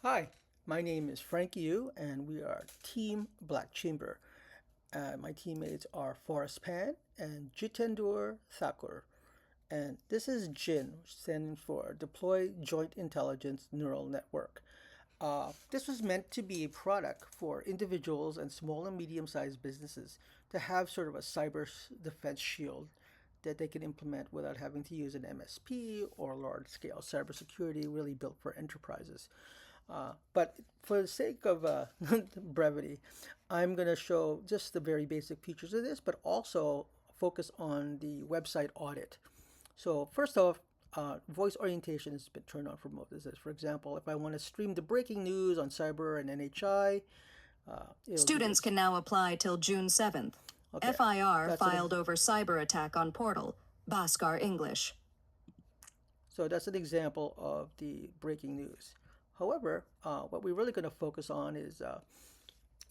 Hi, my name is Frank Yu, and we are Team Black Chamber. My teammates are Forrest Pan and Jitendur Thakur. And this is DJINN, standing for Deploy Joint Intelligence Neural Network. This was meant to be a product for individuals and small and medium sized businesses to have sort of a cyber defense shield that they can implement without having to use an MSP or large scale cybersecurity, really built for enterprises. But for the sake of brevity, I'm going to show just the very basic features of this, but also focus on the website audit. So first off, voice orientation has been turned on for most. For example, if I want to stream the breaking news on Cyber and NHI, it'll do Students this. can now apply till June 7th. Okay, FIR that's filed over cyber attack on portal. Bhaskar English. So that's an example of the breaking news. However, what we're really going to focus on is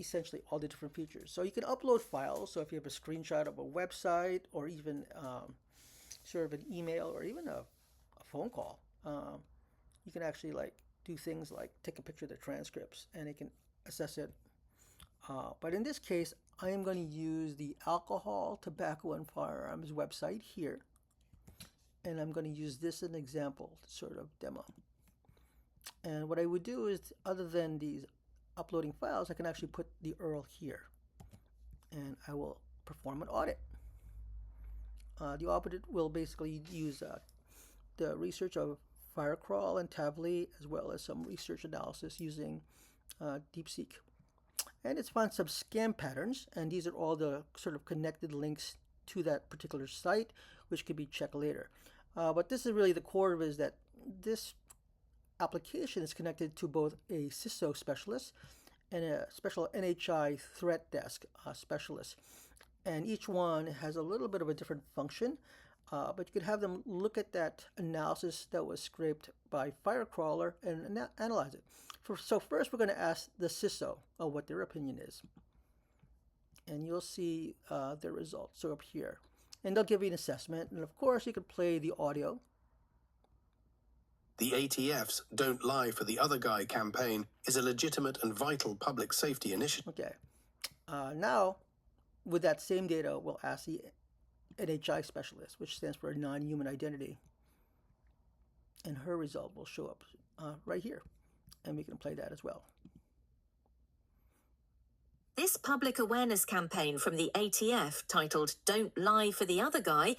essentially all the different features. So you can upload files. So if you have a screenshot of a website or even sort of an email or even a phone call, you can actually like do things like take a picture of the transcripts and it can assess it. But in this case, I am going to use the Alcohol, Tobacco, and Firearms website here. And I'm going to use this as an example sort of demo. And what I would do is, other than these uploading files, I can actually put the URL here. And I will perform an audit. The audit will basically use the research of Firecrawl and Tavli, as well as some research analysis using DeepSeek. And it's found some scam patterns, and these are all the sort of connected links to that particular site, which could be checked later. But this is really the core of it, is that this application is connected to both a CISO specialist and a special NHI threat desk specialist. And each one has a little bit of a different function, but you could have them look at that analysis that was scraped by Firecrawler and analyze it. So first we're going to ask the CISO what their opinion is. And you'll see the results are up here. And they'll give you an assessment. And of course, you could play the audio. The ATF's Don't Lie for the Other Guy campaign is a legitimate and vital public safety initiative. Okay. Now, with that same data, we'll ask the NHI specialist, which stands for non-human identity. And her result will show up right here. And we can play that as well. This public awareness campaign from the ATF, titled Don't Lie for the Other Guy,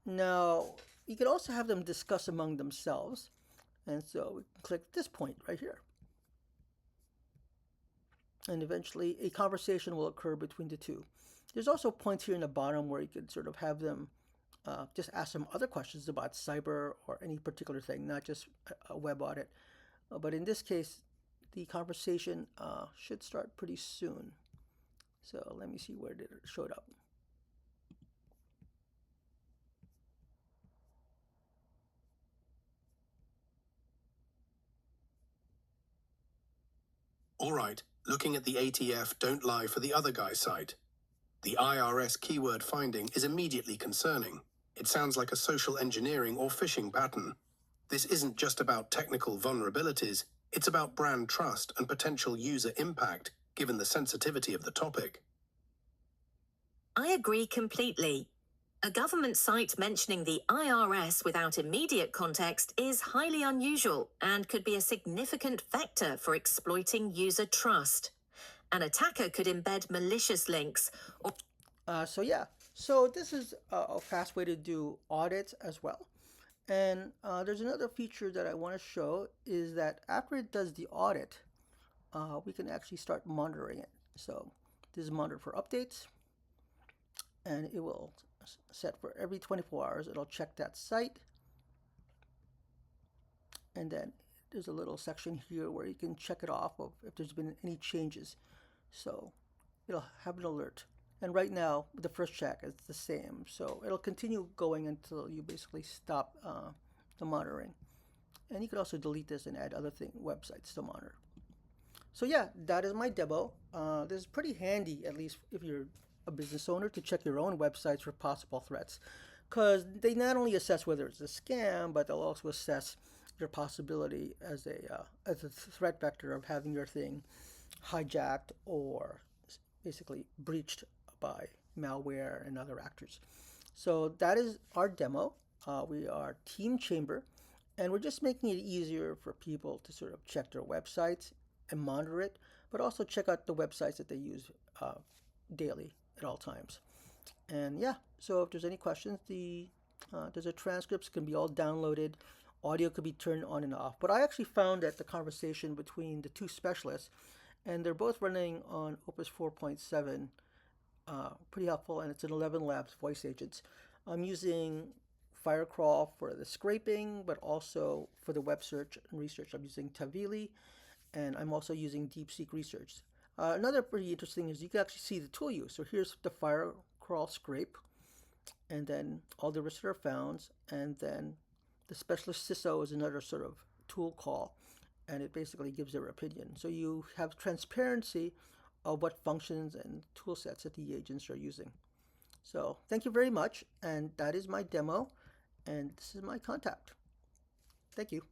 Now, you could also have them discuss among themselves. And so we can click this point right here. And eventually a conversation will occur between the two. There's also points here in the bottom where you could sort of have them just ask some other questions about cyber or any particular thing, not just a web audit. But in this case, the conversation should start pretty soon. So let me see where it showed up. All right, looking at the ATF Don't Lie for the Other Guy site. The IRS keyword finding is immediately concerning. It sounds like a social engineering or phishing pattern. This isn't just about technical vulnerabilities, it's about brand trust and potential user impact, given the sensitivity of the topic. I agree completely. A government site mentioning the IRS without immediate context is highly unusual and could be a significant vector for exploiting user trust. An attacker could embed malicious links or So this is a fast way to do audits as well. And there's another feature that I want to show is that after it does the audit, we can actually start monitoring it. So this is monitor for updates, and it will set for every 24 hours. It'll check that site. And then there's a little section here where you can check it off of if there's been any changes. So it'll have an alert. And right now, the first check is the same. So it'll continue going until you basically stop the monitoring. And you could also delete this and add other websites to monitor. So yeah, that is my demo. This is pretty handy, at least if you're a business owner, to check your own websites for possible threats. Because they not only assess whether it's a scam, but they'll also assess your possibility as a threat vector of having your thing hijacked or basically breached by malware and other actors. So that is our demo. We are Team Chamber, and we're just making it easier for people to sort of check their websites and monitor it, but also check out the websites that they use daily at all times. And yeah, so if there's any questions, there's a transcripts can be all downloaded. Audio could be turned on and off. But I actually found that the conversation between the two specialists, and they're both running on Opus 4.7, pretty helpful, and it's an 11 Labs voice agents. I'm using Firecrawl for the scraping, but also for the web search and research. I'm using Tavili, and I'm also using DeepSeek Research. Another pretty interesting is you can actually see the tool use. So here's the Firecrawl scrape, and then all the visitor founds, and then the specialist CISO is another sort of tool call, and it basically gives their opinion. So you have transparency of what functions and tool sets that the agents are using. So thank you very much, and that is my demo, and this is my contact. Thank you.